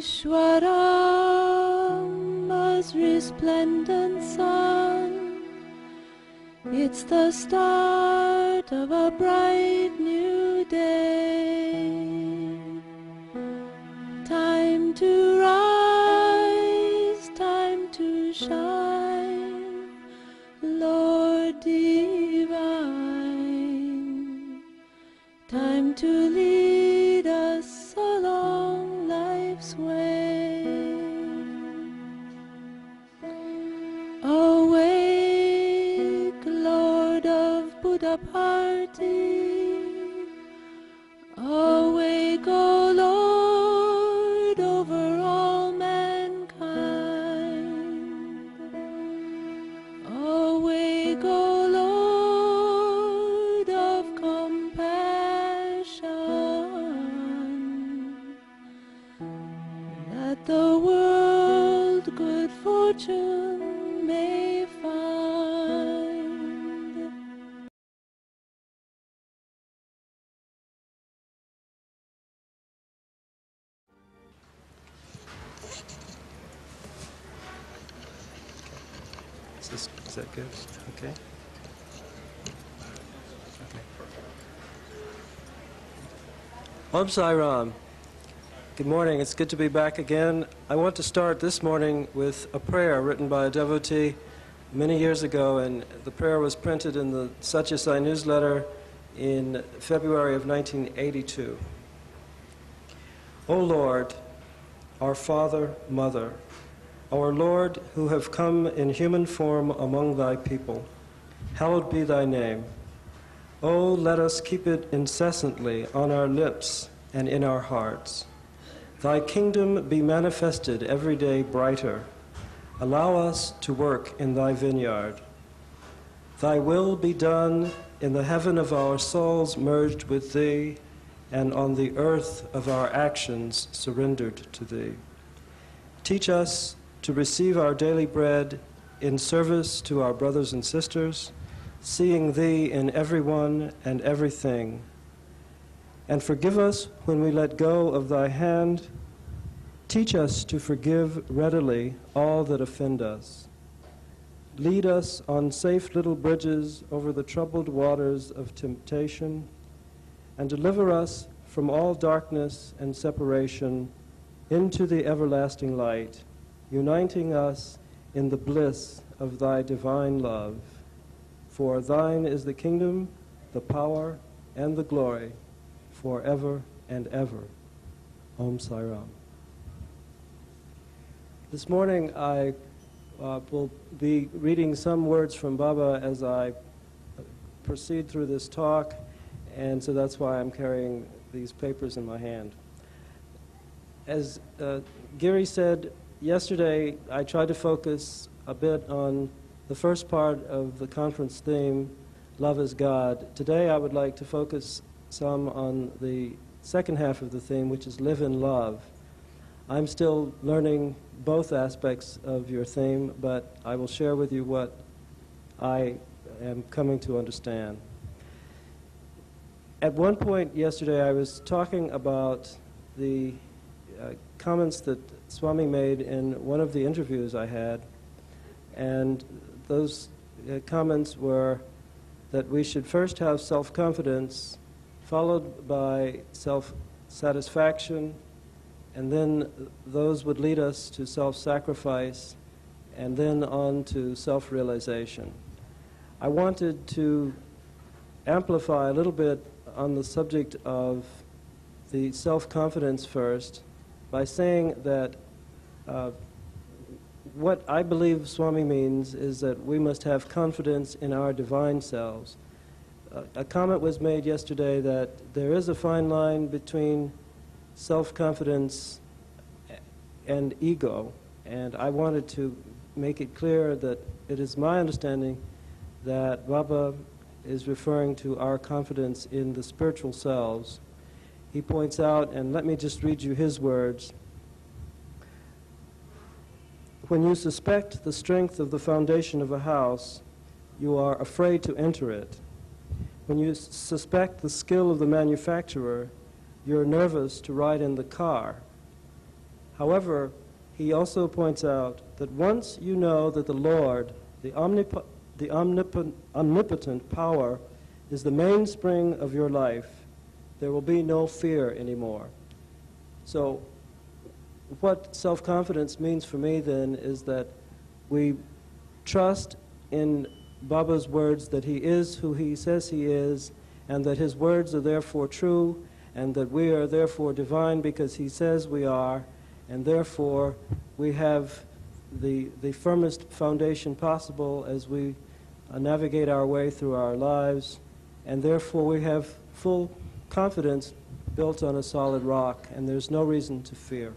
Ishwarama's resplendent sun. It's the start of a bright new day. Time to rise, time to shine, Lord divine. Time to lead us along life's way. Awake, Lord of Buddha party. Awake, O Lord, over all mankind. Awake, O Lord of compassion. That the world good fortune may find. Is that good? Okay. Om Sai Ram. Good morning. It's good to be back again. I want to start this morning with a prayer written by a devotee many years ago, and the prayer was printed in the Satya Sai newsletter in February of 1982. O Lord, our Father, Mother, our Lord, who have come in human form among thy people, hallowed be thy name. Oh, let us keep it incessantly on our lips and in our hearts. Thy kingdom be manifested every day brighter. Allow us to work in thy vineyard. Thy will be done in the heaven of our souls merged with thee, and on the earth of our actions surrendered to thee. Teach us to receive our daily bread in service to our brothers and sisters, seeing thee in everyone and everything. And forgive us when we let go of thy hand. Teach us to forgive readily all that offend us. Lead us on safe little bridges over the troubled waters of temptation, and deliver us from all darkness and separation into the everlasting light, uniting us in the bliss of thy divine love. For thine is the kingdom, the power, and the glory, forever and ever. Om Sai Ram. This morning I will be reading some words from Baba as I proceed through this talk, and so that's why I'm carrying these papers in my hand. As Giri said, yesterday I tried to focus a bit on the first part of the conference theme, Love is God. Today I would like to focus some on the second half of the theme, which is Live in Love. I'm still learning both aspects of your theme, but I will share with you what I am coming to understand. At one point yesterday I was talking about the comments that Swami made in one of the interviews I had, and those comments were that we should first have self-confidence, followed by self-satisfaction, and then those would lead us to self-sacrifice, and then on to self-realization. I wanted to amplify a little bit on the subject of the self-confidence first by saying that what I believe Swami means is that we must have confidence in our divine selves. A comment was made yesterday that there is a fine line between self-confidence and ego, and I wanted to make it clear that it is my understanding that Baba is referring to our confidence in the spiritual selves. He points out, and let me just read you his words, when you suspect the strength of the foundation of a house, you are afraid to enter it. When you suspect the skill of the manufacturer, you're nervous to ride in the car. However, he also points out that once you know that the Lord, the omnipotent power, is the mainspring of your life, there will be no fear anymore. So what self-confidence means for me then is that we trust in Baba's words that he is who he says he is, and that his words are therefore true, and that we are therefore divine because he says we are, and therefore we have the firmest foundation possible as we navigate our way through our lives, and therefore we have full confidence built on a solid rock, and there's no reason to fear.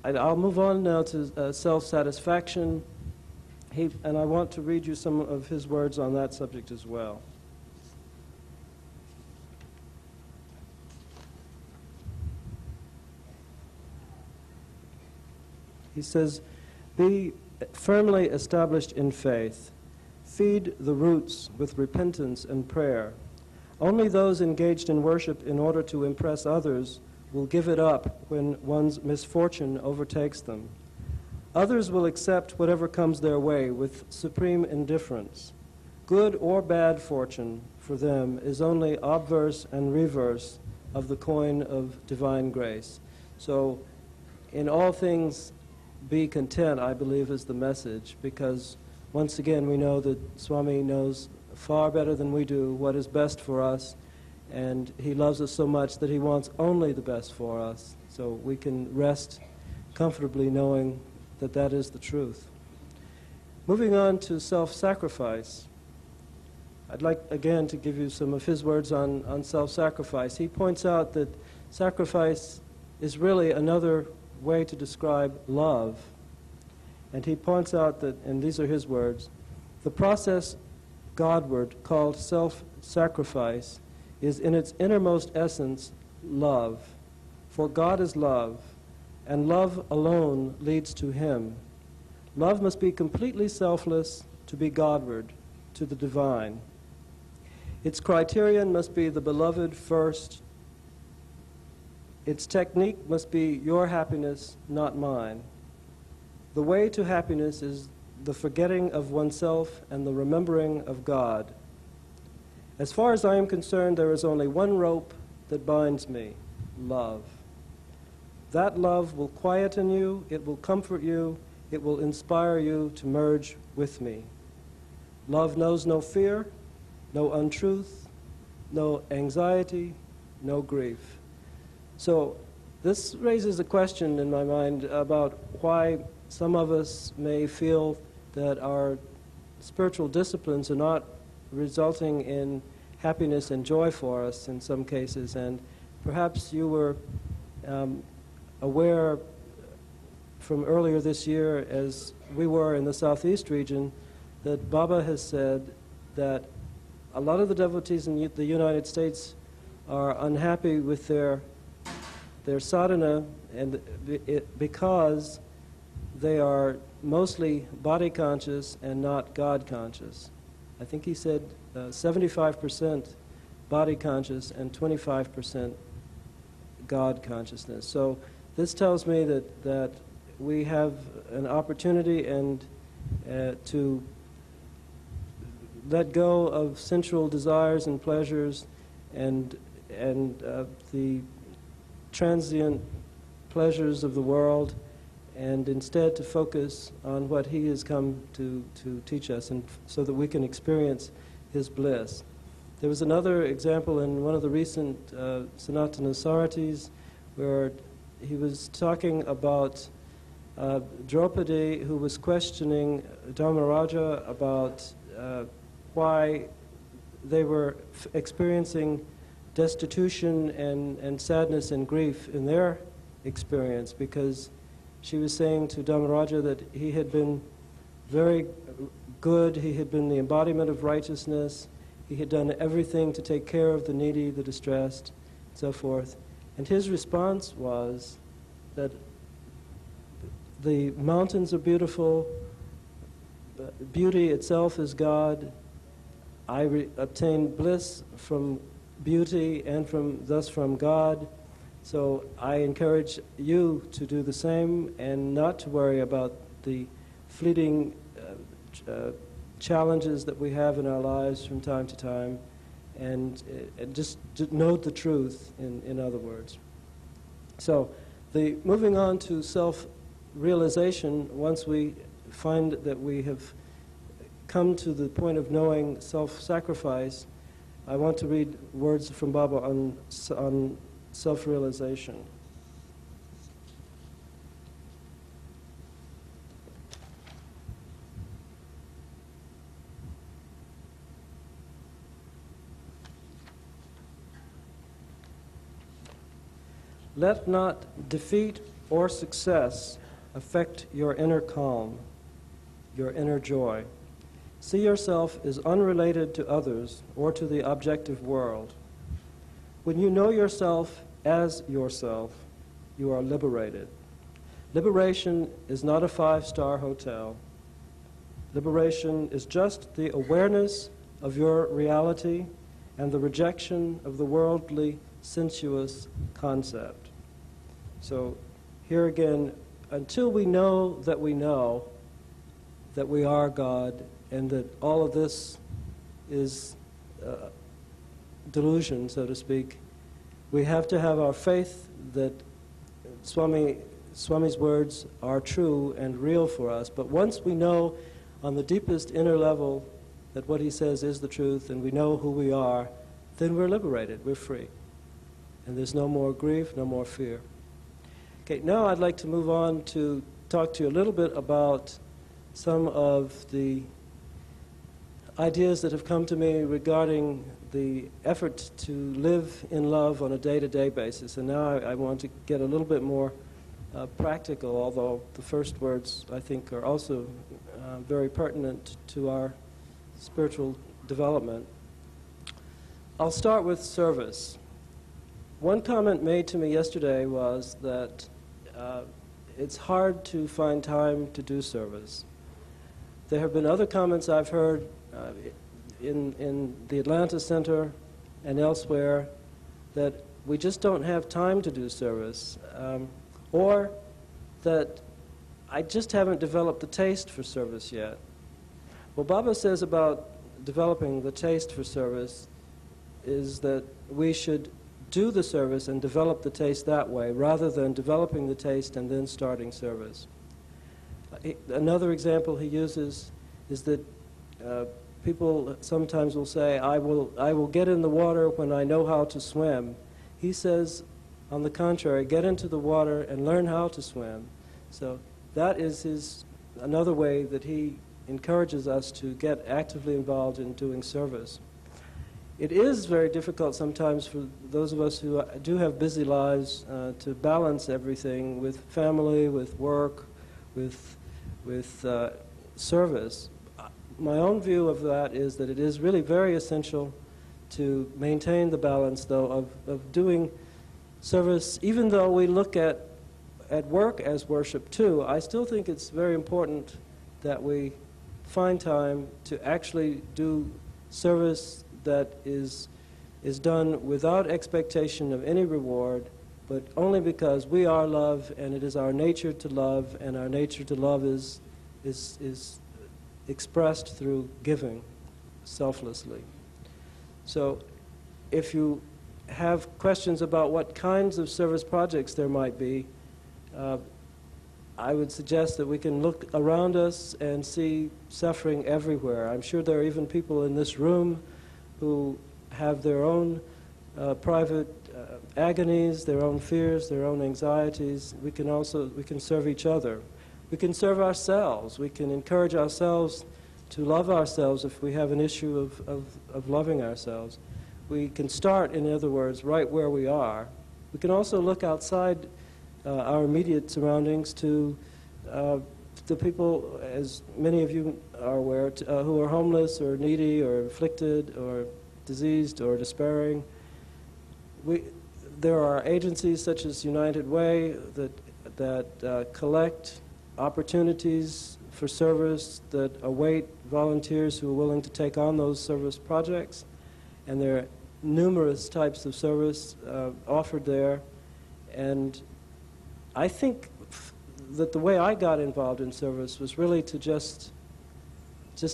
I'll move on now to self-satisfaction, and I want to read you some of his words on that subject as well. He says, "Be firmly established in faith. Feed the roots with repentance and prayer. Only those engaged in worship in order to impress others will give it up when one's misfortune overtakes them. Others will accept whatever comes their way with supreme indifference. Good or bad fortune for them is only obverse and reverse of the coin of divine grace." So, in all things, be content, I believe, is the message, because once again we know that Swami knows far better than we do what is best for us, and he loves us so much that he wants only the best for us, so we can rest comfortably knowing that that is the truth. Moving on to self-sacrifice, I'd like again to give you some of his words on self-sacrifice. He points out that sacrifice is really another way to describe love. And he points out that, and these are his words, "The process Godward called self-sacrifice is in its innermost essence love. For God is love, and love alone leads to him. Love must be completely selfless to be Godward, to the divine. Its criterion must be the beloved first. Its technique must be your happiness, not mine. The way to happiness is the forgetting of oneself and the remembering of God. As far as I am concerned, there is only one rope that binds me, love. That love will quieten you, it will comfort you, it will inspire you to merge with me. Love knows no fear, no untruth, no anxiety, no grief." So this raises a question in my mind about why some of us may feel that our spiritual disciplines are not resulting in happiness and joy for us in some cases. And perhaps you were aware from earlier this year, as we were in the Southeast region, that Baba has said that a lot of the devotees in the United States are unhappy with their sadhana, and because they are mostly body conscious and not God conscious. I think he said 75% body conscious and 25% God consciousness. So this tells me that we have an opportunity and to let go of sensual desires and pleasures and the transient pleasures of the world, and instead to focus on what he has come to teach us, and so that we can experience his bliss. There was another example in one of the recent Sanatana Saratis where he was talking about Draupadi, who was questioning Dharmaraja about why they were experiencing destitution and sadness and grief in their experience, because she was saying to Dharmaraja that he had been very good, he had been the embodiment of righteousness, he had done everything to take care of the needy, the distressed, and so forth. And his response was that the mountains are beautiful, beauty itself is God, I obtain bliss from beauty and thus from God, So I encourage you to do the same and not to worry about the fleeting challenges that we have in our lives from time to time, and just note the truth, in other words. So moving on to self-realization, once we find that we have come to the point of knowing self-sacrifice, I want to read words from Baba on self-realization. Let not defeat or success affect your inner calm, your inner joy. See yourself as unrelated to others or to the objective world. When you know yourself as yourself, you are liberated. Liberation is not a five-star hotel. Liberation is just the awareness of your reality and the rejection of the worldly, sensuous concept. So here again, until we know that we are God and that all of this is delusion, so to speak, we have to have our faith that Swami's words are true and real for us. But once we know on the deepest inner level that what he says is the truth and we know who we are, then we're liberated, we're free. And there's no more grief, no more fear. Okay, now I'd like to move on to talk to you a little bit about some of the ideas that have come to me regarding the effort to live in love on a day-to-day basis. And now I want to get a little bit more practical, although the first words, I think, are also very pertinent to our spiritual development. I'll start with service. One comment made to me yesterday was that it's hard to find time to do service. There have been other comments I've heard in the Atlanta Center and elsewhere that we just don't have time to do service, or that I just haven't developed the taste for service yet. What Baba says about developing the taste for service is that we should do the service and develop the taste that way, rather than developing the taste and then starting service. Another example he uses is that people sometimes will say, I will get in the water when I know how to swim. He says, on the contrary, get into the water and learn how to swim. So that is another way that he encourages us to get actively involved in doing service. It is very difficult sometimes for those of us who do have busy lives to balance everything with family, with work, with service. My own view of that is that it is really very essential to maintain the balance, though, of doing service. Even though we look at work as worship too, I still think it's very important that we find time to actually do service that is done without expectation of any reward, but only because we are love, and it is our nature to love, and our nature to love is expressed through giving selflessly. So if you have questions about what kinds of service projects there might be, I would suggest that we can look around us and see suffering everywhere. I'm sure there are even people in this room who have their own private agonies, their own fears, their own anxieties. We can serve each other. We can serve ourselves. We can encourage ourselves to love ourselves if we have an issue of loving ourselves. We can start, in other words, right where we are. We can also look outside our immediate surroundings to the people, as many of you are aware, who are homeless or needy or afflicted or diseased or despairing. There are agencies such as United Way that collect opportunities for service, that await volunteers who are willing to take on those service projects. And there are numerous types of service offered there. And I think that the way I got involved in service was really to just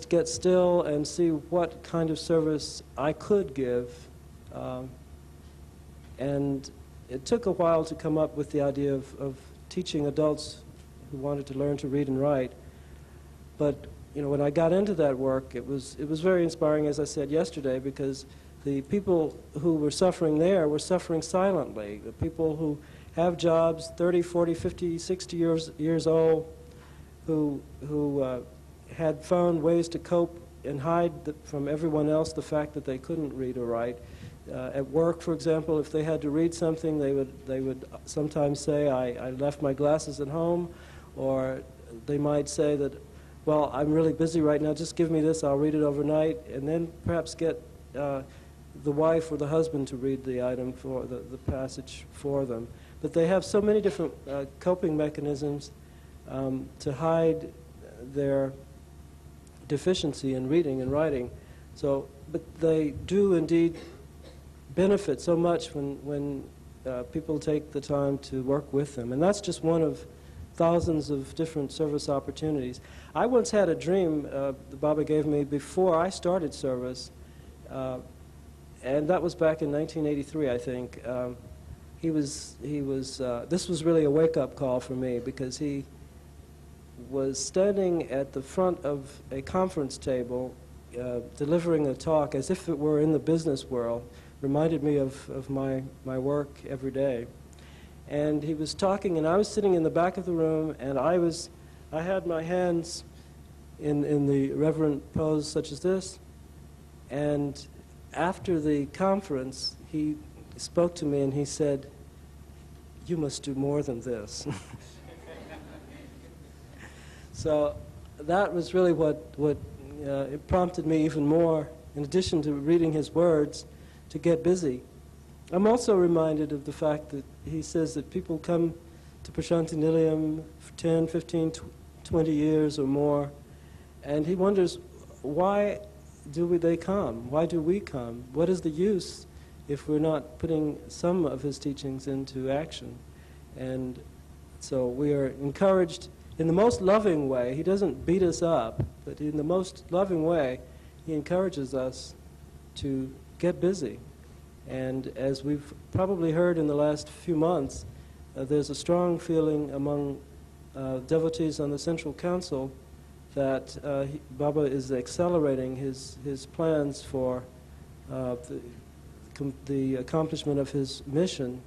get still and see what kind of service I could give. And it took a while to come up with the idea of teaching adults who wanted to learn to read and write. But when I got into that work, it was very inspiring, as I said yesterday, because the people who were suffering there were suffering silently. The people who have jobs, 30, 40, 50, 60 years old, who had found ways to cope and hide from everyone else the fact that they couldn't read or write. At work, for example, if they had to read something, they would sometimes say, I left my glasses at home, or they might say that, well, I'm really busy right now, just give me this, I'll read it overnight, and then perhaps get the wife or the husband to read the item for the passage for them. But they have so many different coping mechanisms to hide their deficiency in reading and writing. So, but they do indeed benefit so much when people take the time to work with them. And that's just one of thousands of different service opportunities. I once had a dream that Baba gave me before I started service, and that was back in 1983, I think. This was really a wake-up call for me, because he was standing at the front of a conference table delivering a talk as if it were in the business world. Reminded me of my work every day. And he was talking, and I was sitting in the back of the room, and I had my hands in the reverent pose such as this. And after the conference, he spoke to me and he said, "You must do more than this." So that was really what it prompted me even more, in addition to reading his words, to get busy. I'm also reminded of the fact that he says that people come to Prasanthi Nilayam for 10, 15, 20 years or more, and he wonders, why do they come? Why do we come? What is the use if we're not putting some of his teachings into action? And so we are encouraged in the most loving way. He doesn't beat us up, but in the most loving way, he encourages us to get busy. And as we've probably heard in the last few months, there's a strong feeling among devotees on the Central Council that Baba is accelerating his plans for the accomplishment of his mission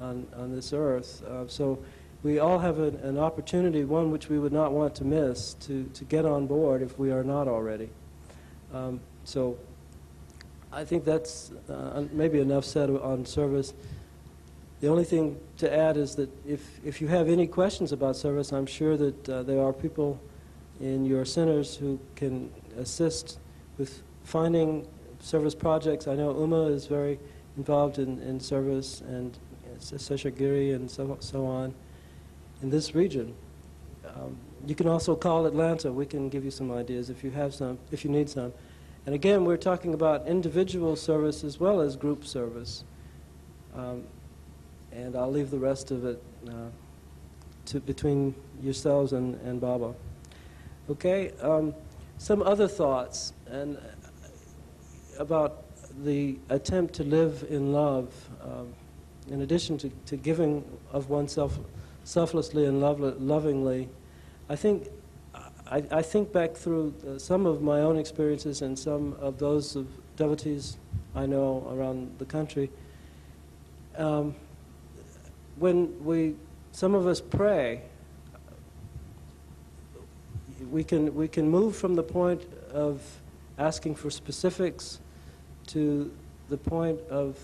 on this earth. So we all have an opportunity, one which we would not want to miss, to get on board if we are not already. So I think that's maybe enough said on service. The only thing to add is that if you have any questions about service, I'm sure that there are people in your centers who can assist with finding service projects. I know Uma is very involved in service, and Seshagiri and so on in this region. You can also call Atlanta. We can give you some ideas if you have some, if you need some. And again, we're talking about individual service as well as group service. And I'll leave the rest of it between yourselves and Baba. Okay, some other thoughts and about the attempt to live in love, in addition to giving of oneself selflessly and lovingly. I think back through some of my own experiences and some of those of devotees I know around the country. When some of us pray, we can move from the point of asking for specifics to the point of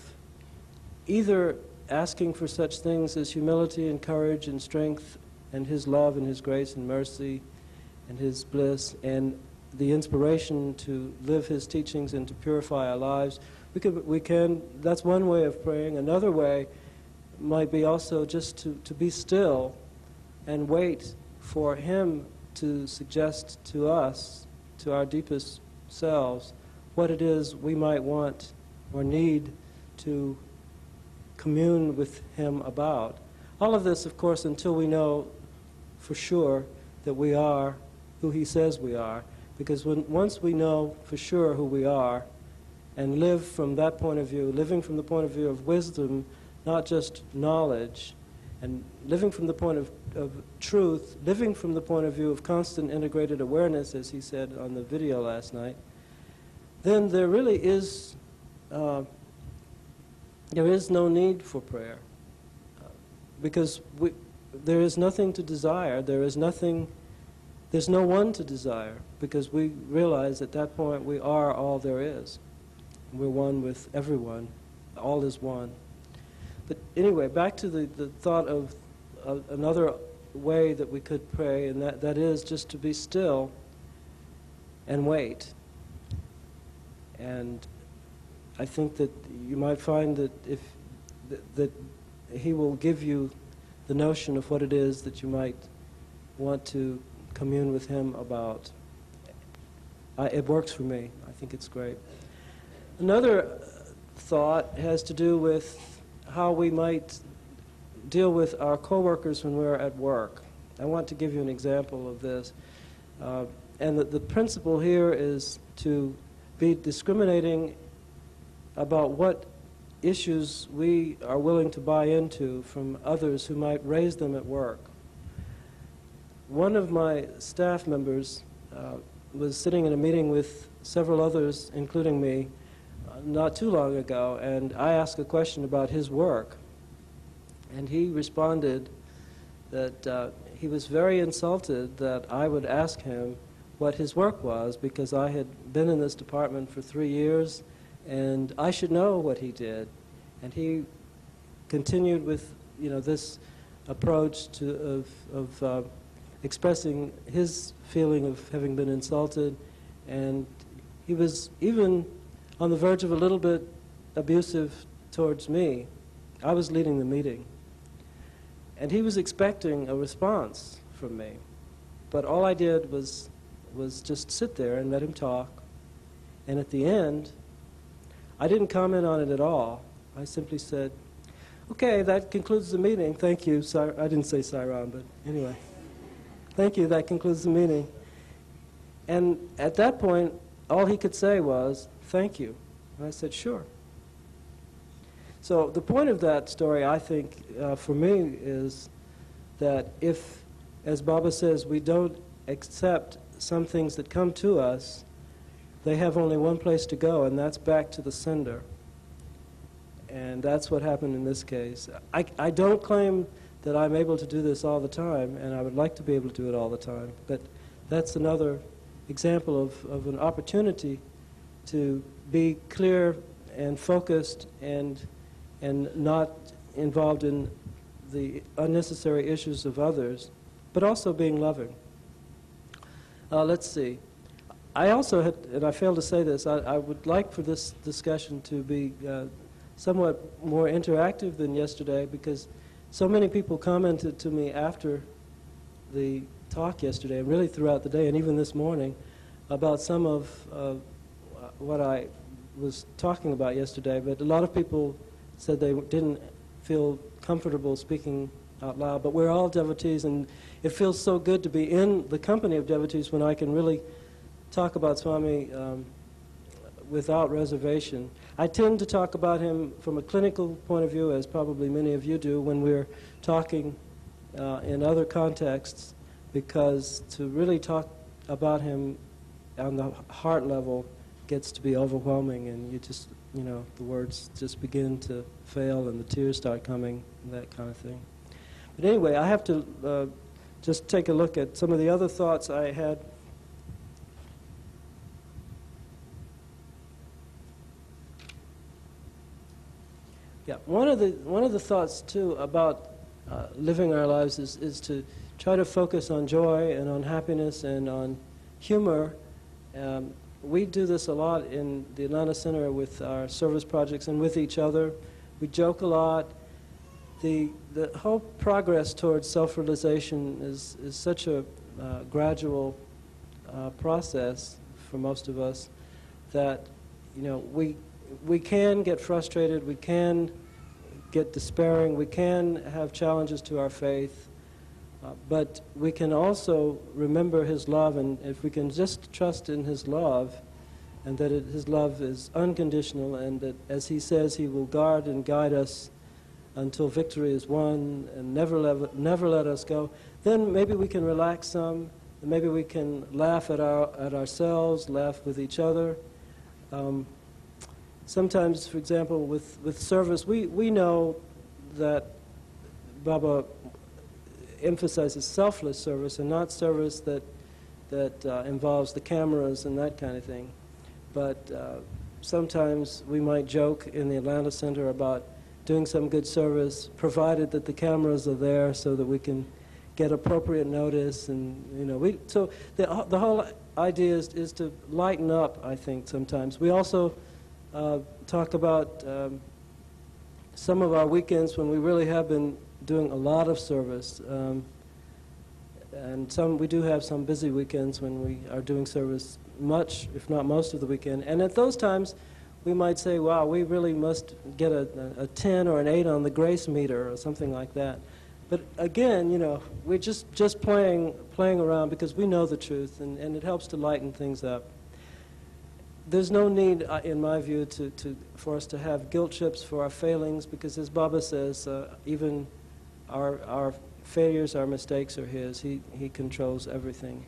either asking for such things as humility and courage and strength and His love and His grace and mercy and His bliss and the inspiration to live His teachings and to purify our lives. We can. That's one way of praying. Another way might be also just to be still and wait for Him to suggest to us, to our deepest selves, what it is we might want or need to commune with Him about. All of this, of course, until we know for sure that we are who he says we are. Because once we know for sure who we are and live from that point of view, living from the point of view of wisdom, not just knowledge, and living from the point of truth, living from the point of view of constant integrated awareness, as he said on the video last night, then there really is no need for prayer. Because there is nothing to desire, there's no one to desire, because we realize at that point we are all there is. We're one with everyone. All is one. But anyway, back to the thought of another way that we could pray, and that is just to be still and wait. And I think that you might find that that he will give you the notion of what it is that you might want to commune with him about. It works for me. I think it's great. Another thought has to do with how we might deal with our coworkers when we're at work. I want to give you an example of this. And the principle here is to be discriminating about what issues we are willing to buy into from others who might raise them at work. One of my staff members was sitting in a meeting with several others, including me, not too long ago, and I asked a question about his work. And he responded that he was very insulted that I would ask him what his work was, because I had been in this department for 3 years, and I should know what he did. And he continued with, this approach of expressing his feeling of having been insulted, and he was even on the verge of a little bit abusive towards me. I was leading the meeting, and he was expecting a response from me, but all I did was just sit there and let him talk. And at the end, I didn't comment on it at all. I simply said, "Okay, that concludes the meeting. Thank you." I didn't say Sairam, but anyway. "Thank you, that concludes the meeting." And at that point, all he could say was, "Thank you." And I said, "Sure." So the point of that story, I think, for me, is that if, as Baba says, we don't accept some things that come to us, they have only one place to go, and that's back to the sender. And that's what happened in this case. I don't claim that I'm able to do this all the time, and I would like to be able to do it all the time, but that's another example of an opportunity to be clear and focused and not involved in the unnecessary issues of others, but also being loving. Let's see. I also had, and I failed to say this, I would like for this discussion to be somewhat more interactive than yesterday, because so many people commented to me after the talk yesterday, and really throughout the day, and even this morning, about some of what I was talking about yesterday. But a lot of people said they didn't feel comfortable speaking out loud. But we're all devotees, and it feels so good to be in the company of devotees when I can really talk about Swami without reservation. I tend to talk about him from a clinical point of view, as probably many of you do, when we're talking in other contexts, because to really talk about him on the heart level gets to be overwhelming, and you just, the words just begin to fail and the tears start coming, and that kind of thing. But anyway, I have to just take a look at some of the other thoughts I had. Yeah, one of the thoughts too about living our lives is to try to focus on joy and on happiness and on humor. We do this a lot in the Ananda Center with our service projects and with each other. We joke a lot. The whole progress towards self-realization is such a gradual process for most of us that we can get frustrated, we can get despairing. We can have challenges to our faith, but we can also remember His love, and if we can just trust in His love, and that His love is unconditional, and that, as He says, He will guard and guide us until victory is won, and never let us go, then maybe we can relax some, and maybe we can laugh at ourselves, laugh with each other. Sometimes, for example, with service, we know that Baba emphasizes selfless service and not service that involves the cameras and that kind of thing. But sometimes we might joke in the Atlanta Center about doing some good service, provided that the cameras are there so that we can get appropriate notice. And so the whole idea is to lighten up, I think, sometimes. We also talk about some of our weekends when we really have been doing a lot of service. And we do have some busy weekends when we are doing service much, if not most of the weekend. And at those times, we might say, wow, we really must get a 10 or an 8 on the grace meter or something like that. But again, we're just playing around because we know the truth, and it helps to lighten things up. There's no need, in my view, for us to have guilt trips for our failings, because as Baba says, even our failures, our mistakes are His. He controls everything.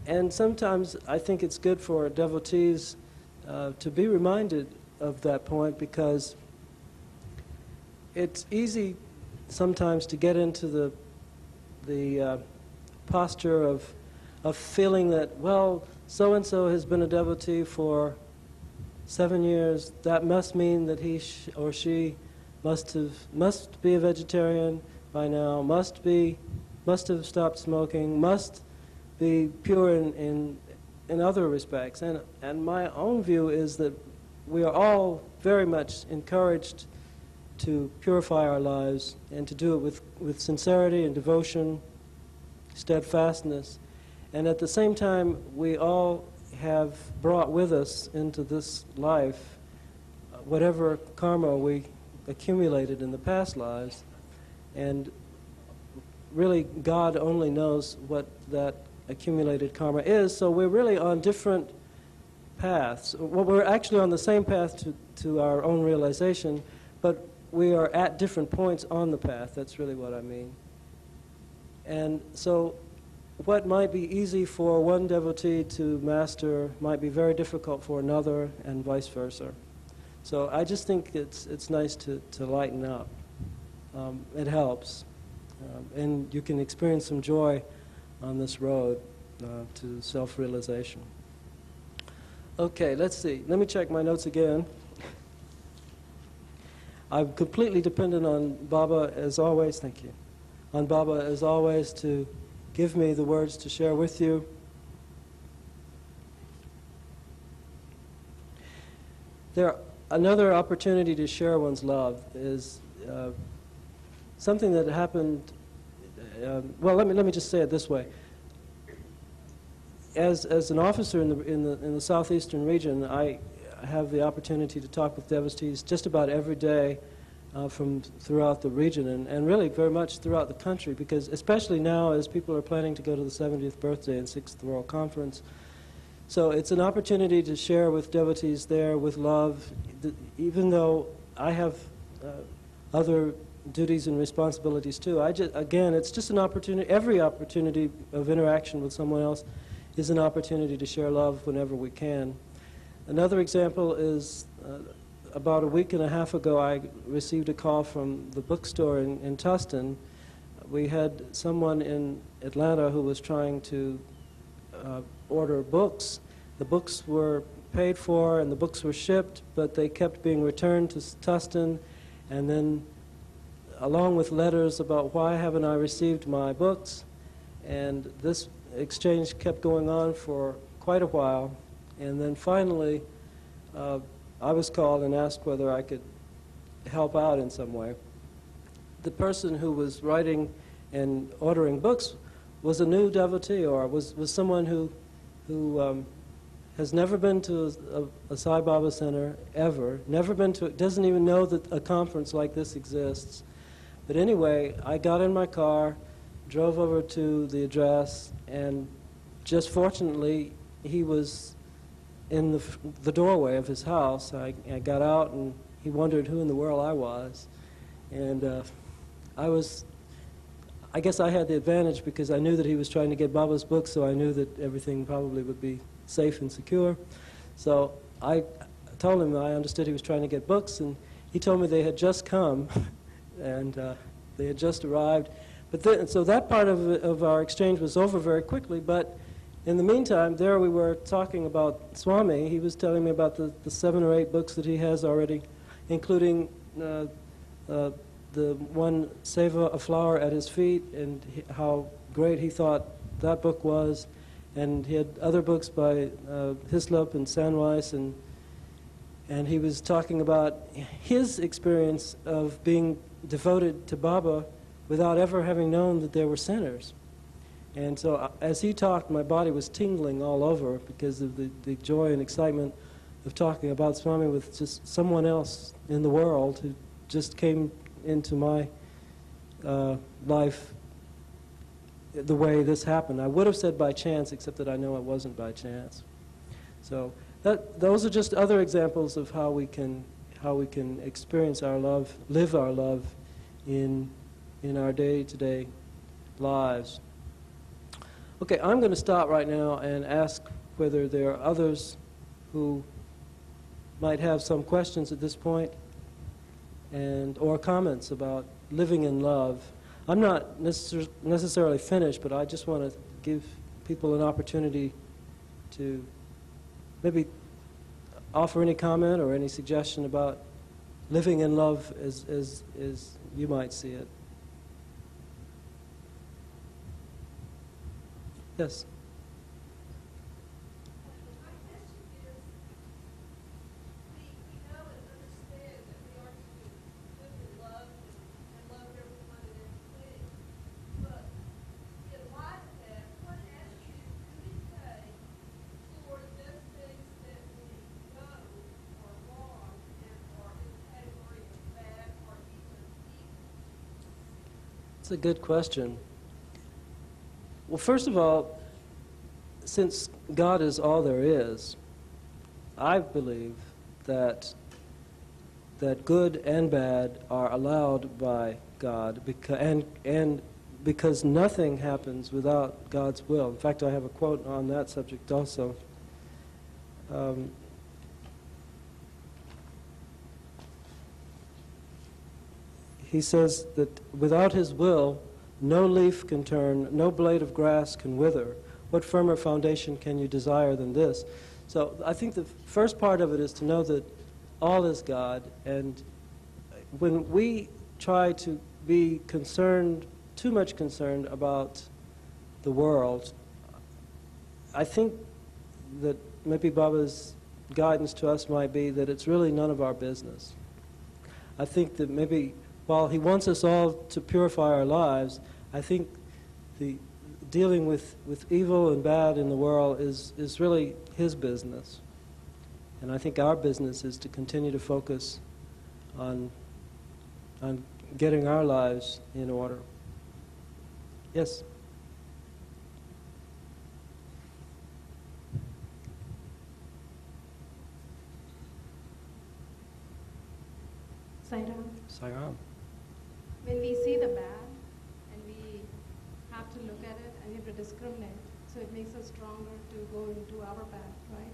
And sometimes I think it's good for devotees to be reminded of that point, because it's easy sometimes to get into the posture of feeling that, well, so-and-so has been a devotee for 7 years. That must mean that he or she must be a vegetarian by now, must have stopped smoking, must be pure in other respects. And my own view is that we are all very much encouraged to purify our lives and to do it with sincerity and devotion, steadfastness. And at the same time, we all have brought with us into this life whatever karma we accumulated in the past lives. And really, God only knows what that accumulated karma is, so we're really on different paths. Well, we're actually on the same path to our own realization, but we are at different points on the path. That's really what I mean. And so what might be easy for one devotee to master might be very difficult for another, and vice versa. So I just think it's nice to lighten up. It helps. And you can experience some joy on this road to self-realization. Okay, let's see. Let me check my notes again. I'm completely dependent on Baba, as always, thank you, on Baba, as always, to give me the words to share with you. Another opportunity to share one's love is something that happened. Well, let me just say it this way. As an officer in the southeastern region, I have the opportunity to talk with devotees just about every day from throughout the region, and really very much throughout the country, because especially now as people are planning to go to the 70th birthday and 6th World Conference. So it's an opportunity to share with devotees there with love, even though I have other duties and responsibilities too. Again, it's just an opportunity. Every opportunity of interaction with someone else is an opportunity to share love whenever we can. Another example is about a week and a half ago, I received a call from the bookstore in Tustin. We had someone in Atlanta who was trying to order books. The books were paid for and the books were shipped, but they kept being returned to Tustin, and then along with letters about why haven't I received my books. And this exchange kept going on for quite a while, and then finally I was called and asked whether I could help out in some way. The person who was writing and ordering books was a new devotee, or was someone who has never been to a Sai Baba center ever, never been to, doesn't even know that a conference like this exists. But anyway, I got in my car, drove over to the address, and just fortunately, he was in the doorway of his house. I got out, and he wondered who in the world I was. And I guess I had the advantage because I knew that he was trying to get Baba's book, so I knew that everything probably would be safe and secure. So I told him I understood he was trying to get books, and he told me they had just come, and they had just arrived. But so that part of our exchange was over very quickly, but in the meantime, there we were talking about Swami. He was telling me about the 7 or 8 books that he has already, including the one, Seva, A Flower at His Feet, and how great he thought that book was. And he had other books by Hislop and Sandweiss, and he was talking about his experience of being devoted to Baba without ever having known that there were centers. And so as he talked, my body was tingling all over because of the joy and excitement of talking about Swami with just someone else in the world who just came into my life the way this happened. I would have said by chance, except that I know it wasn't by chance. So those are just other examples of how we can experience our love, live our love in our day-to-day lives. Okay, I'm going to stop right now and ask whether there are others who might have some questions at this point or comments about living in love. I'm not necessarily finished, but I just want to give people an opportunity to maybe offer any comment or any suggestion about living in love as you might see it. Yes? That's a good question. Well, first of all, since God is all there is, I believe that good and bad are allowed by God, and because nothing happens without God's will. In fact, I have a quote on that subject also. He says that without His will, no leaf can turn, no blade of grass can wither. What firmer foundation can you desire than this? So I think the first part of it is to know that all is God, and when we try to be concerned, too much concerned about the world, I think that maybe Baba's guidance to us might be that it's really none of our business. I think that maybe while he wants us all to purify our lives, I think the dealing with evil and bad in the world is really his business. And I think our business is to continue to focus on getting our lives in order. Yes? Sairam. Sairam. When we see the bad and we have to look at it and we have to discriminate, so it makes us stronger to go into our path, right?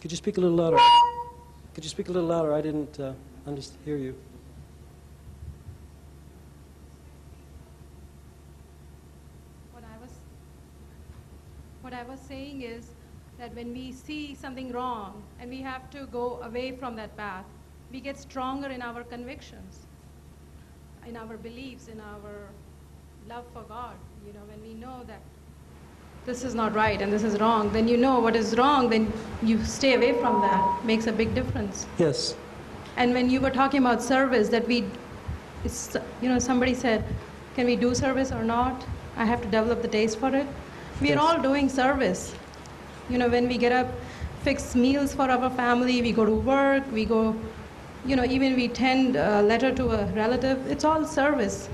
Could you speak a little louder? Could you speak a little louder? I didn't hear you. What I was saying is that when we see something wrong and we have to go away from that path, we get stronger in our convictions, in our beliefs, in our love for God. You know, when we know that this is not right and this is wrong, then you know what is wrong, then you stay away from that. Makes a big difference. Yes. And when you were talking about service, that somebody said, can we do service or not? I have to develop the taste for it. We are Yes. all doing service. You know, when we get up, fix meals for our family, we go to work, we go, you know, even we tend a letter to a relative, it's all service.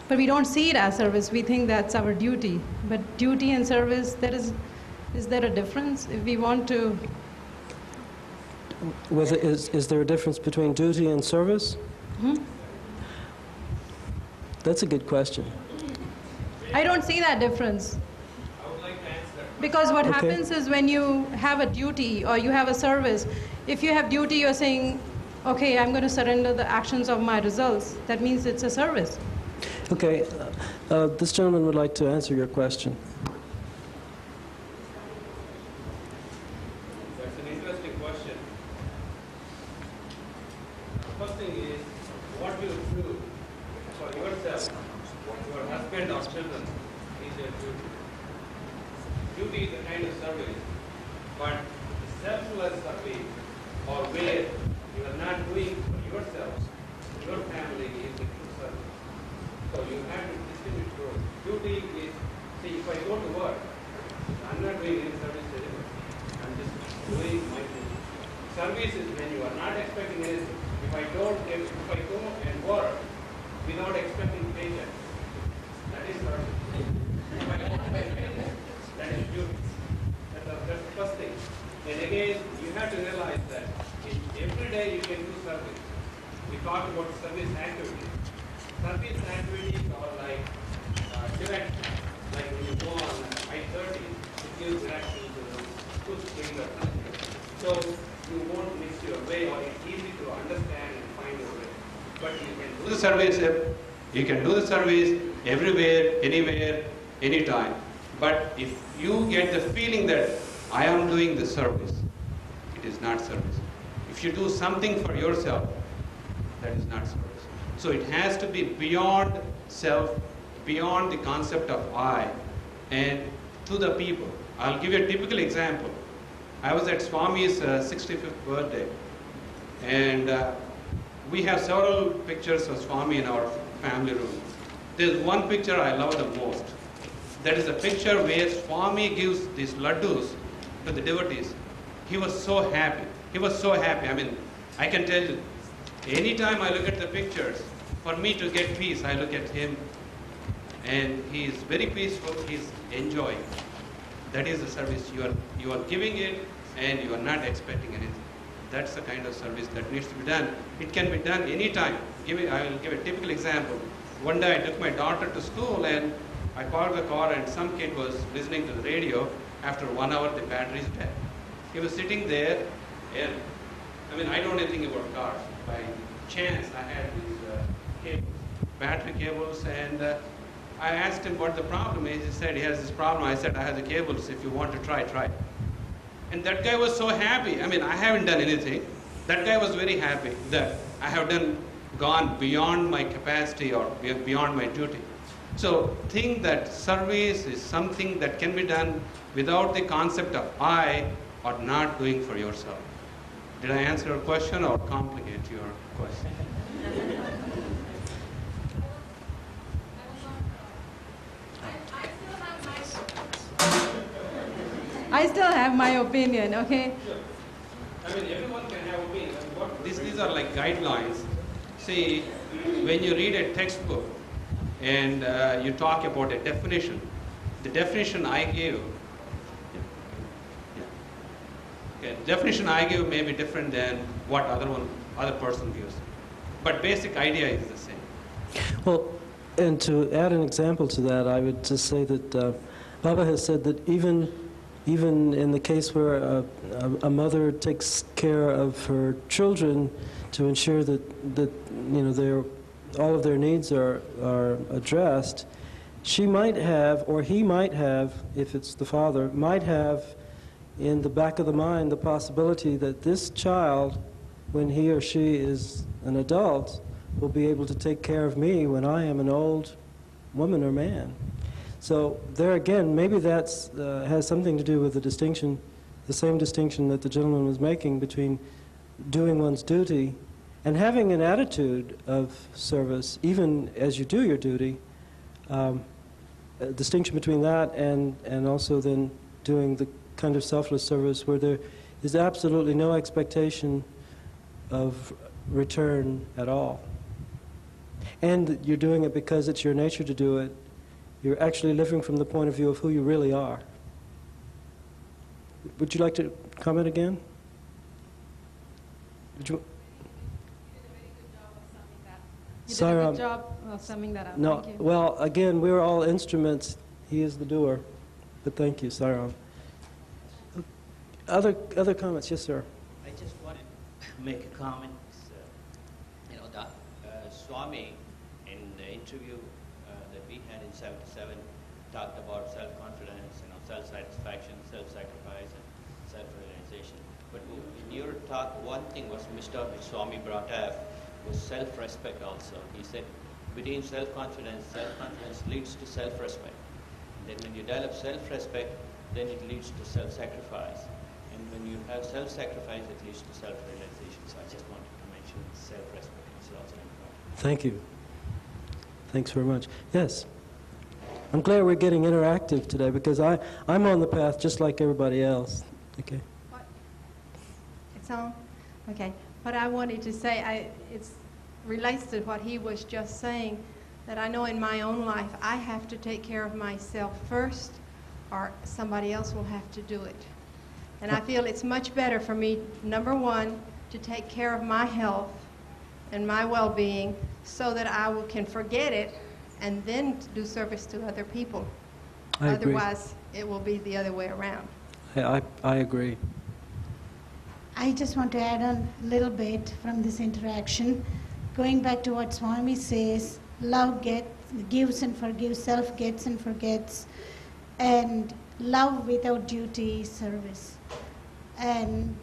But we don't see it as service. We think that's our duty. But duty and service, is there a difference? If we want to, Is there a difference between duty and service? That's a good question. I don't see that difference. Because what Okay. happens is when you have a duty or you have a service, if you have duty, you're saying, okay, I'm going to surrender the actions of my results. That means it's a service. Okay, this gentleman would like to answer your question. That's an interesting question. First thing is, what you do for yourself, your husband or children, is your duty. Duty is a kind of service, but selfless service, or where you are not doing for yourself, your family is the true service. So you have to distinguish those. Duty is, see, if I go to work, I'm not doing any service to anyone. I'm just doing my duty. Service is when you are not expecting anything. If I go and work without expecting paycheck, that is service. If I don't pay paycheck, that is duty. That's the first thing. And again, you have to realize that every day you can do service. We talk about service activities. Service activities are like direct, like when you go on I-30, it gives direction to the food stream or something. So you won't miss your way, or it's easy to understand and find your way. But you can do the service. You can do the service everywhere, anywhere, anytime. But if you get the feeling that I am doing the service, it is not service. If you do something for yourself, that is not service. So it has to be beyond self, beyond the concept of I, and to the people. I'll give you a typical example. I was at Swami's 65th birthday, and we have several pictures of Swami in our family room. There's one picture I love the most. That is a picture where Swami gives these laddus to the devotees. He was so happy. He was so happy. I mean, I can tell you, anytime I look at the pictures, for me to get peace, I look at him, and he is very peaceful. He's enjoying. That is the service you are giving it, and you are not expecting anything. That's the kind of service that needs to be done. It can be done anytime. I will give a typical example. One day I took my daughter to school, and I parked the car, and some kid was listening to the radio. After 1 hour, the battery is dead. He was sitting there, and I mean, I don't know anything about cars. By chance, I had these cables, battery cables, and I asked him what the problem is. He said he has this problem. I said, I have the cables. If you want to try, try. And that guy was so happy. I mean, I haven't done anything. That guy was very happy that I have gone beyond my capacity or beyond my duty. So think that service is something that can be done without the concept of I or not doing for yourself. Did I answer your question or complicate your question? I still have my opinion, okay? Sure. I mean, everyone can have opinions. These are like guidelines. See, when you read a textbook and you talk about a definition, the definition I give, definition I give may be different than what other person gives. But basic idea is the same. Well, and to add an example to that, I would just say that Baba has said that even in the case where a mother takes care of her children to ensure that you know all of their needs are addressed, she might have, or he might have, if it's the father, might have in the back of the mind the possibility that this child, when he or she is an adult, will be able to take care of me when I am an old woman or man. So there again, maybe that has something to do with the distinction, the same distinction that the gentleman was making between doing one's duty and having an attitude of service, even as you do your duty. a distinction between that and also then doing the kind of selfless service where there is absolutely no expectation of return at all. And you're doing it because it's your nature to do it. You're actually living from the point of view of who you really are. Would you like to comment again? Would you? You did a good job of summing that up. No, Thank you. well, again, we're all instruments. He is the doer. But thank you, Sairam. Other comments? Yes, sir. I just wanted to make a comment. Swami, in the interview that we had in '77, talked about self-confidence, self-satisfaction, self-sacrifice, and self-realization. But in your talk, one thing was Mr. Swami brought up was self-respect also. He said, between self-confidence leads to self-respect. Then when you develop self-respect, then it leads to self-sacrifice. And when you have self-sacrifice, it leads to self-realization. So I just wanted to mention self-respect is also important. Thank you. Thanks very much. Yes. I'm glad we're getting interactive today because I'm on the path just like everybody else. Okay. It's on? Okay. What I wanted to say, it relates to what he was just saying, that I know in my own life I have to take care of myself first or somebody else will have to do it. And I feel it's much better for me, number one, to take care of my health and my well-being so that I can forget it and then do service to other people. I agree. Otherwise, it will be the other way around. I agree. I just want to add on a little bit from this interaction. Going back to what Swami says, love gives and forgives, self gets and forgets, and love without duty is service. And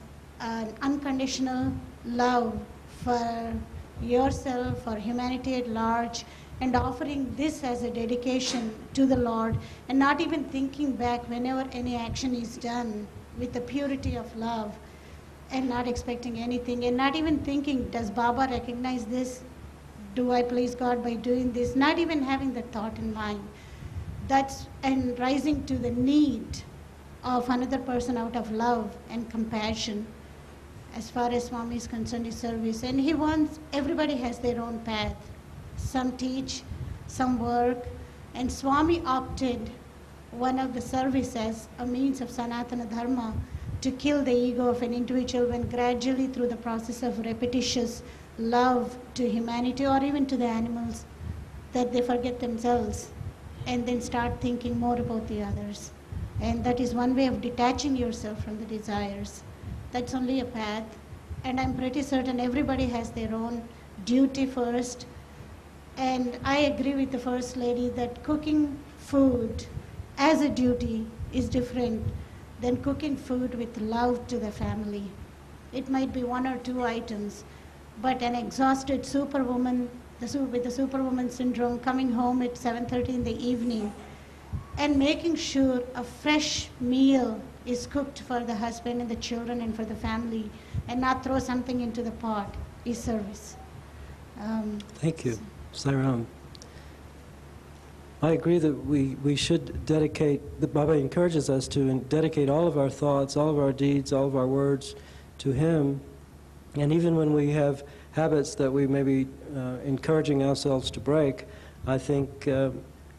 unconditional love for yourself, for humanity at large, and offering this as a dedication to the Lord, and not even thinking back whenever any action is done with the purity of love, and not expecting anything, and not even thinking, does Baba recognize this? Do I please God by doing this? Not even having the thought in mind. And rising to the need of another person out of love and compassion. As far as Swami is concerned, is service. And he wants, everybody has their own path. Some teach, some work. And Swami opted one of the service as a means of Sanatana Dharma to kill the ego of an individual when gradually through the process of repetitious love to humanity or even to the animals, that they forget themselves and then start thinking more about the others. And that is one way of detaching yourself from the desires. That's only a path. And I'm pretty certain everybody has their own duty first. And I agree with the First Lady that cooking food as a duty is different than cooking food with love to the family. It might be one or two items, but an exhausted superwoman with the superwoman syndrome coming home at 7:30 in the evening and making sure a fresh meal is cooked for the husband and the children and for the family and not throw something into the pot is service. Thank you, Sairam. I agree that we should dedicate, that Baba encourages us to dedicate all of our thoughts, all of our deeds, all of our words to Him. And even when we have habits that we may be encouraging ourselves to break, I think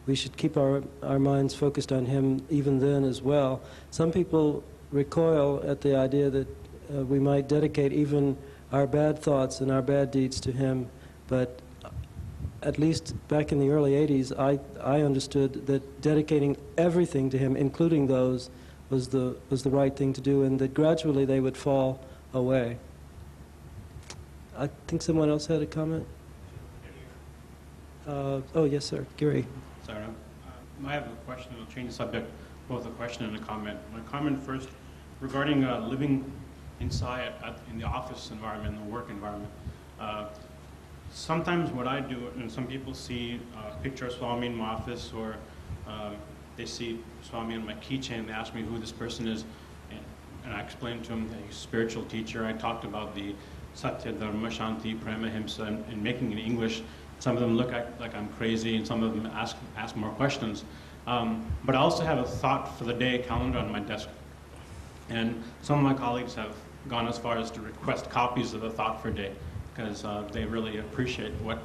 we should keep our minds focused on Him even then as well. Some people recoil at the idea that we might dedicate even our bad thoughts and our bad deeds to Him, but at least back in the early 80s, I understood that dedicating everything to Him, including those, was the right thing to do, and that gradually they would fall away. I think someone else had a comment. Oh yes, sir, Giri. Sorry, I have a question. I'll change the subject, both a question and a comment. My comment first, regarding living inside in the office environment, the work environment. Sometimes what I do, and some people see a picture of Swami in my office, or they see Swami on my keychain, they ask me who this person is, and I explain to them that he's a spiritual teacher. I talked about the Satya, Dharma, Shanti, Prema, Himsa, and making it in English. Some of them look like I'm crazy, and some of them ask more questions. But I also have a thought for the day calendar on my desk. And some of my colleagues have gone as far as to request copies of the thought for day, because they really appreciate what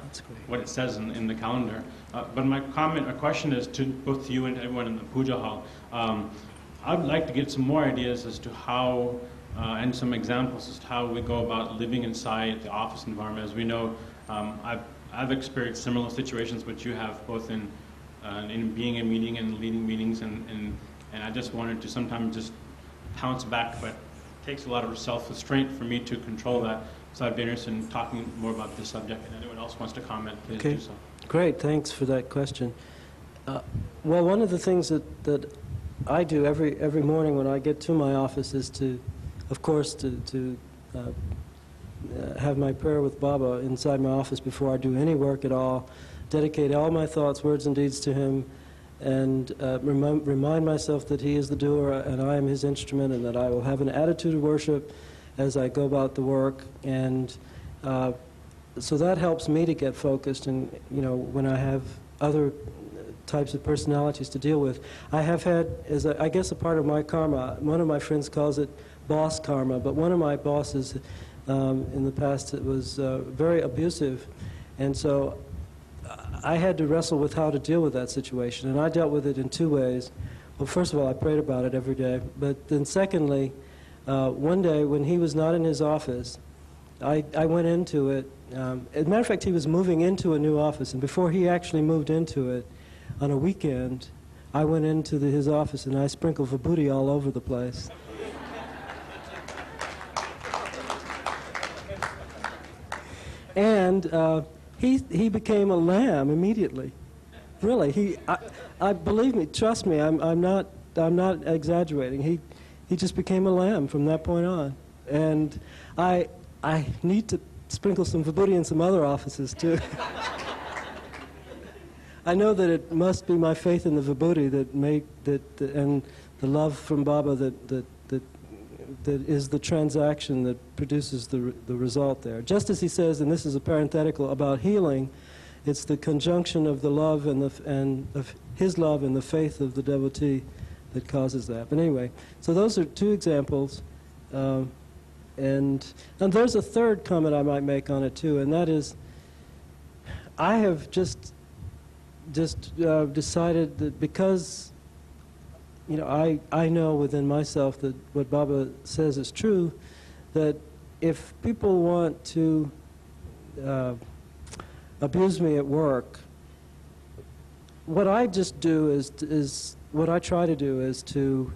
it says in the calendar. But my comment or question is to both you and everyone in the puja hall. I'd like to get some more ideas as to how, and some examples as to how we go about living inside the office environment. As we know, I've experienced similar situations which you have, both in being in meeting and leading meetings, and I just wanted to sometimes just pounce back, but it takes a lot of self-restraint for me to control that. So I'd be interested in talking more about this subject. And anyone else wants to comment, please do so. Great, thanks for that question. Well, one of the things that I do every morning when I get to my office is of course, to have my prayer with Baba inside my office before I do any work at all, dedicate all my thoughts, words, and deeds to him, and remind myself that he is the doer and I am his instrument, and that I will have an attitude of worship as I go about the work. And so that helps me to get focused, and when I have other types of personalities to deal with. I have had, as I guess a part of my karma, one of my friends calls it boss karma, but one of my bosses in the past was very abusive, and so I had to wrestle with how to deal with that situation, and I dealt with it in two ways. Well, first of all, I prayed about it every day, but then secondly, one day when he was not in his office, I went into it. As a matter of fact, he was moving into a new office, and before he actually moved into it, on a weekend, I went into his office and I sprinkled vibhuti all over the place. And he became a lamb immediately. Really, I believe me, trust me, I'm not exaggerating. He just became a lamb from that point on. And I need to sprinkle some vibhuti in some other offices too. I know that it must be my faith in the vibhuti and the love from Baba that is the transaction that produces the result there. Just as he says, and this is a parenthetical about healing, it's the conjunction of the love and of his love and the faith of the devotee that causes that. But anyway, so those are two examples, and there's a third comment I might make on it too, and that is, I have just decided that because I know within myself that what Baba says is true, that if people want to abuse me at work, what I just do is what I try to do is to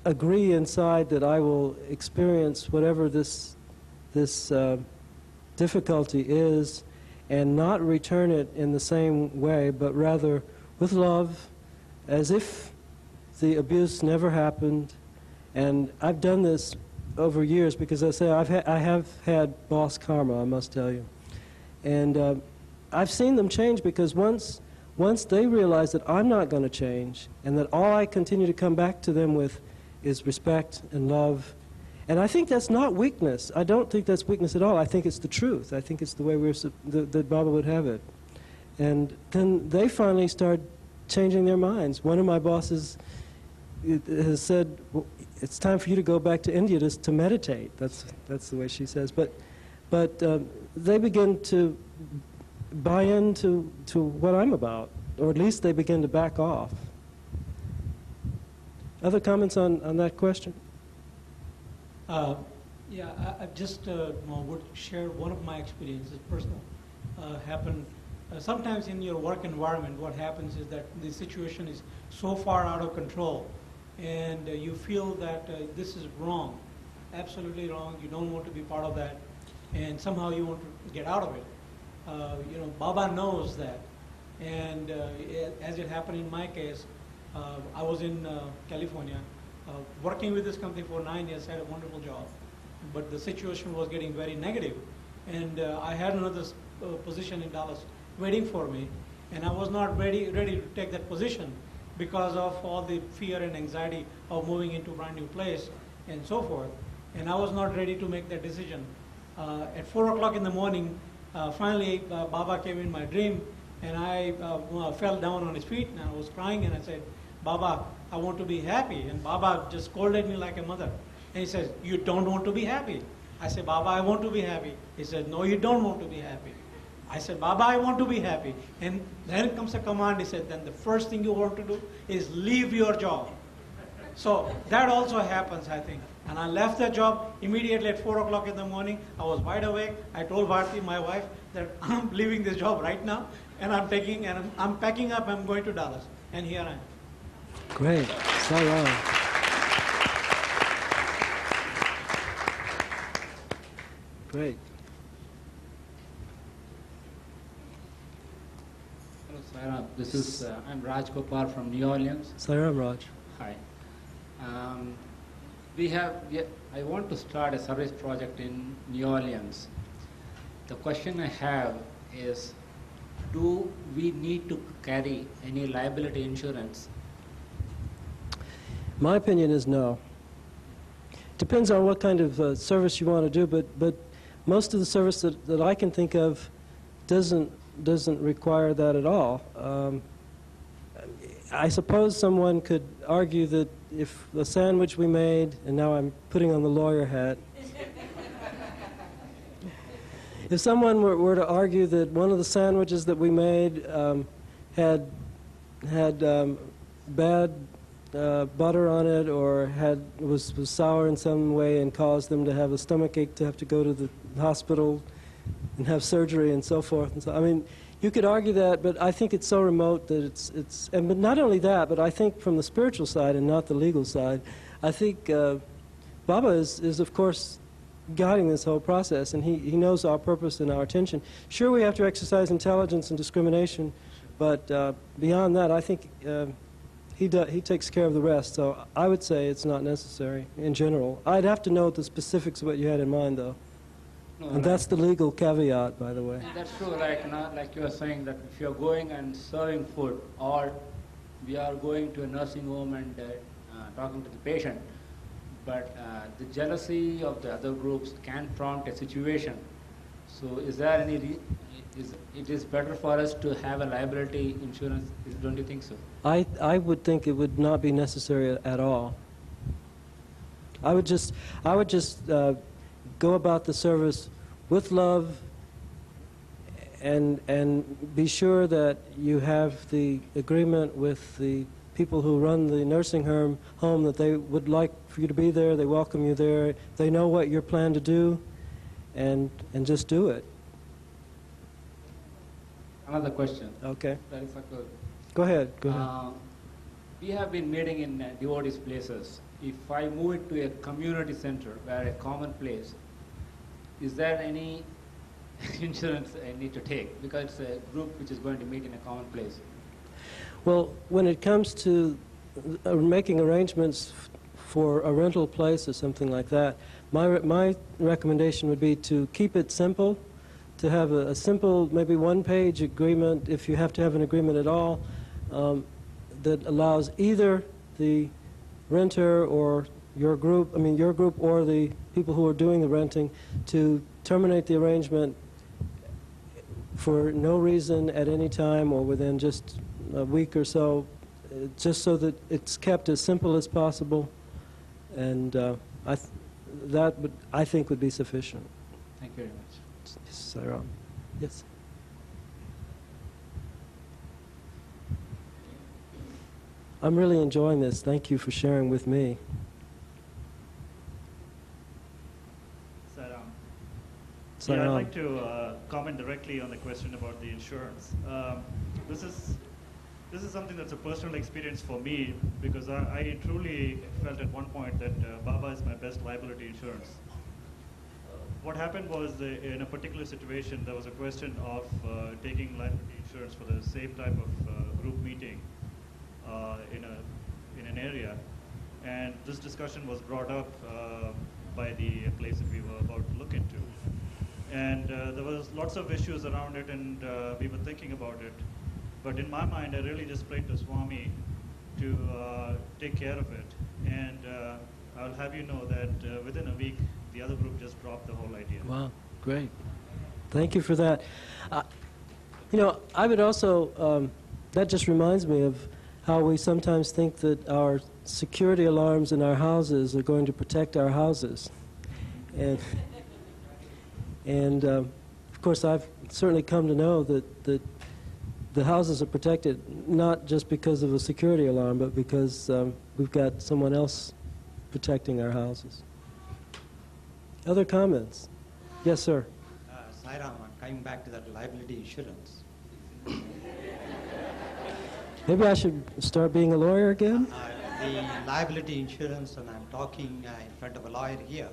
agree inside that I will experience whatever this difficulty is, and not return it in the same way, but rather with love, as if the abuse never happened. And I've done this over years because I have had boss karma, I must tell you. And I've seen them change, because once they realize that I'm not going to change, and that all I continue to come back to them with is respect and love. And I think that's not weakness. I don't think that's weakness at all. I think it's the truth. I think it's the way that Baba would have it. And then they finally start changing their minds. One of my bosses has said, well, it's time for you to go back to India to meditate. That's the way she says. But they begin to buy into what I'm about, or at least they begin to back off. Other comments on that question? Yeah, I just would share one of my experiences, personal. Happened sometimes in your work environment. What happens is that the situation is so far out of control, and you feel that this is wrong, absolutely wrong. You don't want to be part of that, and somehow you want to get out of it. Baba knows that, and as it happened in my case, I was in California. Working with this company for 9 years, I had a wonderful job, but the situation was getting very negative, and I had another position in Dallas waiting for me, and I was not ready to take that position because of all the fear and anxiety of moving into a brand new place and so forth, and I was not ready to make that decision. At 4 o'clock in the morning, finally Baba came in my dream And I fell down on his feet and I was crying and I said, Baba, I want to be happy. And Baba just scolded me like a mother. And he says, you don't want to be happy. I said, Baba, I want to be happy. He said, no, you don't want to be happy. I said, Baba, I want to be happy. And then comes a command. He said, then the first thing you want to do is leave your job. So that also happens, I think. And I left the job immediately at 4 o'clock in the morning. I was wide awake. I told Bharti, my wife, that I'm leaving this job right now. And I'm packing up, I'm going to Dallas. And here I am. Great. Saram. Great. Hello, Saram. This is I'm Raj Gopal from New Orleans. Saram Raj. Hi. I want to start a service project in New Orleans. The question I have is, do we need to carry any liability insurance? My opinion is no. Depends on what kind of service you want to do, but most of the service that I can think of doesn't require that at all. I suppose someone could argue that if the sandwich we made, and now I'm putting on the lawyer hat, if someone were to argue that one of the sandwiches that we made had bad butter on it, or was sour in some way and caused them to have a stomachache, to have to go to the hospital and have surgery and so forth. And so, I mean, you could argue that, but I think it's so remote that but not only that, but I think from the spiritual side and not the legal side, I think Baba is of course guiding this whole process, and he knows our purpose and our attention. Sure, we have to exercise intelligence and discrimination, but beyond that, I think he takes care of the rest. So I would say it's not necessary in general. I'd have to know the specifics of what you had in mind, though. No, And that's the legal caveat, by the way. That's true, like you were saying, that if you're going and serving food, or we are going to a nursing home and talking to the patient, but the jealousy of the other groups can prompt a situation. So is there any, it is better for us to have a liability insurance, don't you think so? I would think it would not be necessary at all. I would just go about the service with love, and be sure that you have the agreement with the people who run the nursing home that they would like for you to be there, they welcome you there, they know what you're planning to do, and just do it. Another question. Okay. That is like Go ahead. we have been meeting in devotees' places. If I move it to a community center, where a common place, is there any insurance I need to take? Because it's a group which is going to meet in a common place. Well, when it comes to making arrangements for a rental place or something like that, my recommendation would be to keep it simple, to have a simple, maybe one-page agreement, if you have to have an agreement at all, that allows either the renter or your group or the people who are doing the renting to terminate the arrangement for no reason at any time or within just a week or so, just so that it's kept as simple as possible, and that I think would be sufficient. Thank you very much. Saram. Yes. I'm really enjoying this. Thank you for sharing with me. Saram. Yeah, I'd like to comment directly on the question about the insurance. This is something that's a personal experience for me, because I truly felt at one point that Baba is my best liability insurance. What happened was, in a particular situation, there was a question of taking liability insurance for the same type of group meeting in an area, and this discussion was brought up by the place that we were about to look into. And there was lots of issues around it, and we were thinking about it. But in my mind, I really just prayed to Swami to take care of it. And I'll have you know that within a week, the other group just dropped the whole idea. Wow, great. Thank you for that. You know, I would also, that just reminds me of how we sometimes think that our security alarms in our houses are going to protect our houses. And of course, I've certainly come to know that the houses are protected not just because of a security alarm, but because we've got someone else protecting our houses. Other comments? Yes, sir. Sairam, coming back to that liability insurance. Maybe I should start being a lawyer again? The liability insurance, and I'm talking in front of a lawyer here.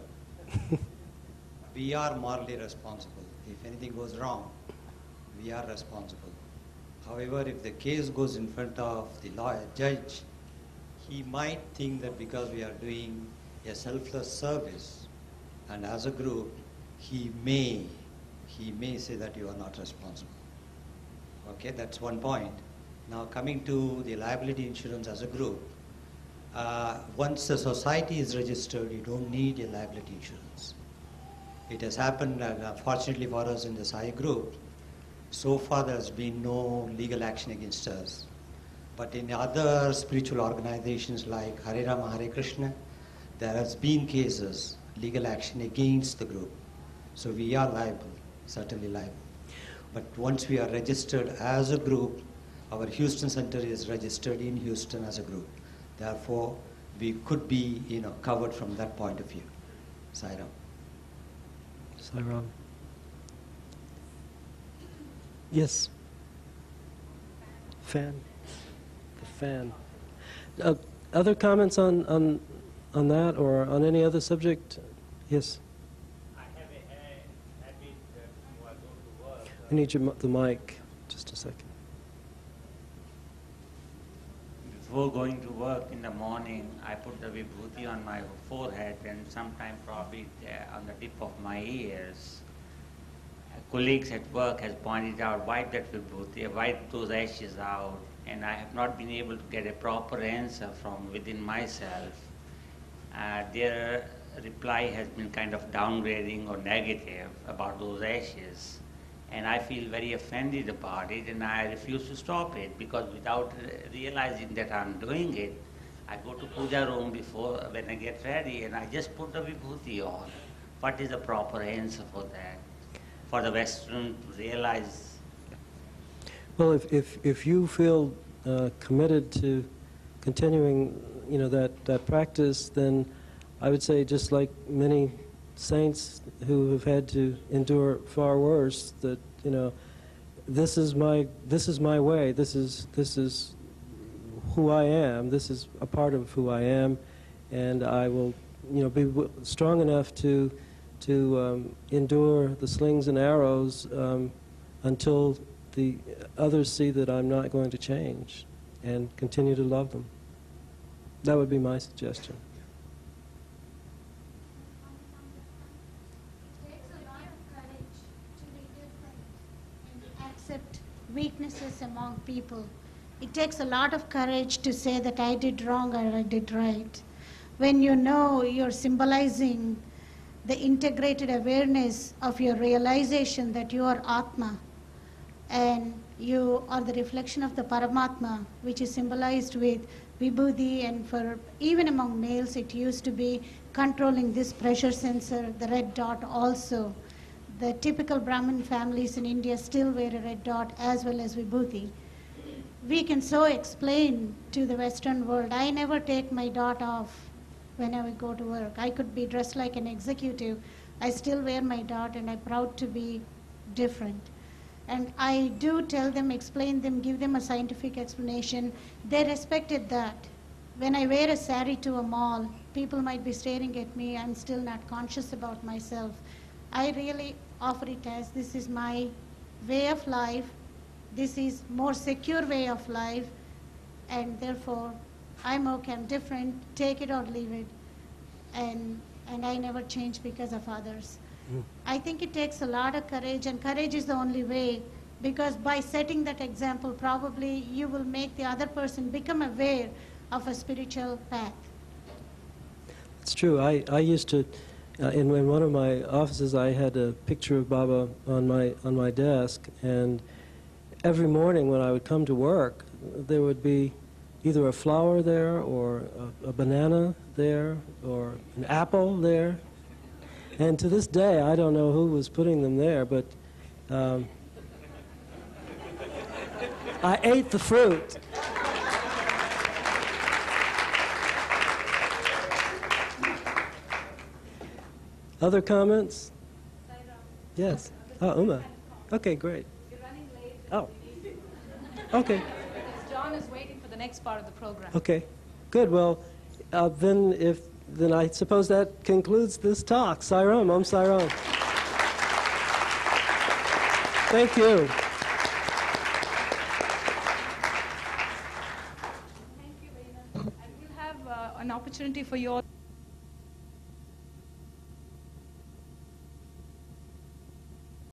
We are morally responsible. If anything goes wrong, we are responsible. However, if the case goes in front of the lawyer, judge, he might think that because we are doing a selfless service, and as a group, he may say that you are not responsible. Okay, that's one point. Now coming to the liability insurance as a group, once the society is registered, you don't need a liability insurance. It has happened, fortunately for us in the Sai group, so far there has been no legal action against us. But in other spiritual organizations like Hare Rama, Hare Krishna, there has been cases, legal action against the group. So we are liable, certainly liable. But once we are registered as a group, our Houston Center is registered in Houston as a group. Therefore, we could be, covered from that point of view. Sairam. Sairam. Yes. Fan. The fan. Other comments on that or on any other subject? Yes. I have a habit when I go to work. I need the mic. Just a second. Before going to work in the morning, I put the vibhuti on my forehead and sometimes probably on the tip of my ears. Colleagues at work has pointed out, wipe that vibhuti, wipe those ashes out, and I have not been able to get a proper answer from within myself. Their reply has been kind of downgrading or negative about those ashes. And I feel very offended about it, and I refuse to stop it, because without realizing that I'm doing it, I go to puja room before, when I get ready, and I just put the vibhuti on. What is the proper answer for that? For the Western to realize? Well, if you feel committed to continuing, that practice, then I would say, just like many saints who have had to endure far worse, that this is my way, this is who I am, this is a part of who I am, and I will be strong enough to endure the slings and arrows until the others see that I'm not going to change, and continue to love them. That would be my suggestion. Weaknesses among people. It takes a lot of courage to say that I did wrong or I did right. When you know you're symbolizing the integrated awareness of your realization that you are Atma and you are the reflection of the Paramatma, which is symbolized with Vibhuti, and for even among males it used to be controlling this pressure sensor, the red dot also. The typical Brahmin families in India still wear a red dot as well as Vibhuti. We can so explain to the Western world, I never take my dot off when I go to work. I could be dressed like an executive. I still wear my dot and I'm proud to be different. And I do tell them, explain them, give them a scientific explanation. They respected that. When I wear a sari to a mall, people might be staring at me. I'm still not conscious about myself. I really offer it as, this is my way of life, this is more secure way of life, and therefore I'm okay, I'm different, take it or leave it, and I never change because of others. I think it takes a lot of courage, and courage is the only way, because by setting that example, probably you will make the other person become aware of a spiritual path. It's true. I used to, in one of my offices, I had a picture of Baba on my desk, and every morning when I would come to work, there would be either a flower there or a banana there or an apple there. And to this day, I don't know who was putting them there, but I ate the fruit. Other comments? Yes. Oh, Uma. Okay, great. You're running late. Oh. Okay. Because John is waiting for the next part of the program. Okay. Good. Well, then I suppose that concludes this talk. Sairam. Om Sairam. Thank you. Thank you, Veena. And we'll have an opportunity for you all.